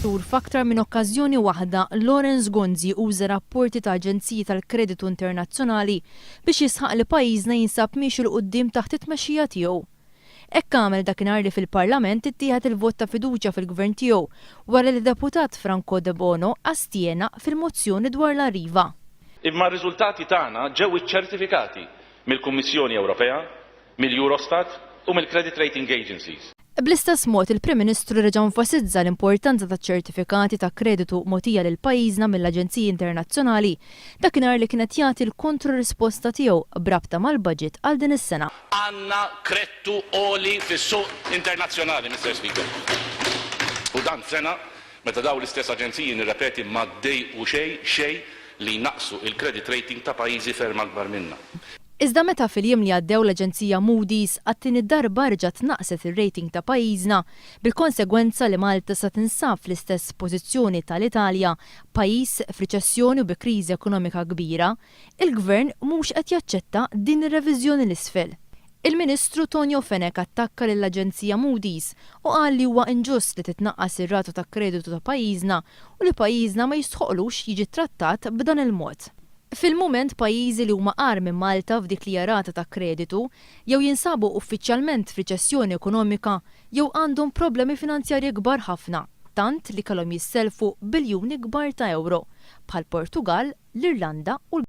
xhur f'aktar minn okkażjoni waħda Lawrence Gonzi uża rapporti ta' Aġenziji tal-Kreditu Internazzjonali biex jisħaq li pajjiżna jinsab miex il quddiem taħt it-tmexxija tiegħu. Hekk għamel dakinhar li fil-Parlament ittieħed il-vot ta' fiduċja fil-Gvern tiegħu wara li deputat Franco De Bono astjena fil-mozzjoni dwar l-Arriva. Imma r-riżultati tagħna ġew iċċertifikati mill-Kummissjoni Ewropea, mill-Eurostat u mill-Credit Rating Agencies. Bl-istess mod il-Prim Ministru reġa' nfasizza l-importanza ta' ċertifikati ta' kreditu mogħtija lil pajjiżna mill-Aġenziji Internazzjonali dakinhar li kienet jagħti l-kontrarisposta tiegħu brabta mal-budget għal din is-sena. Għandna kredtu għoli fis-suq internazzjonali, Mr. Speaker. U dan sena meta daw l-istess aġenziji nirrepeti ma ddejqu xejn li naqsu il-credit rating ta' pajjiżi ferm akbar minna. Iżda meta fil-jiem li għaddew l-Aġenzija Moody's għattini darba rġat naqset ir-rating ta' pajjiżna bil-konsegwenza li Malta sa tinsab fl-istess pożizzjoni tal-Italja, pajjiż f'riċessjoni u bi kriżi ekonomika kbira, il-Gvern mhux qed jaċċetta din ir-reviżjoni l-isfel. Il-Ministru Tonio Fenek attakka lill-Aġenzija Moody's u qal li huwa inġust li titnaqqas ir-rata ta' kreditu ta' pajjiżna u li pajjiżna ma jistħoqlux jiġi trattat b'dan il-mod. Fil-mument pajjiżi li huma qar minn Malta f'dik li rata ta' kreditu jew jinsabu uffiċjalment f'riċessjoni ekonomika jew għandhom problemi finanzjarji kbar ħafna, tant li kellhom jisselfu biljuni kbar ta' euro bħal Portugal, l-Irlanda u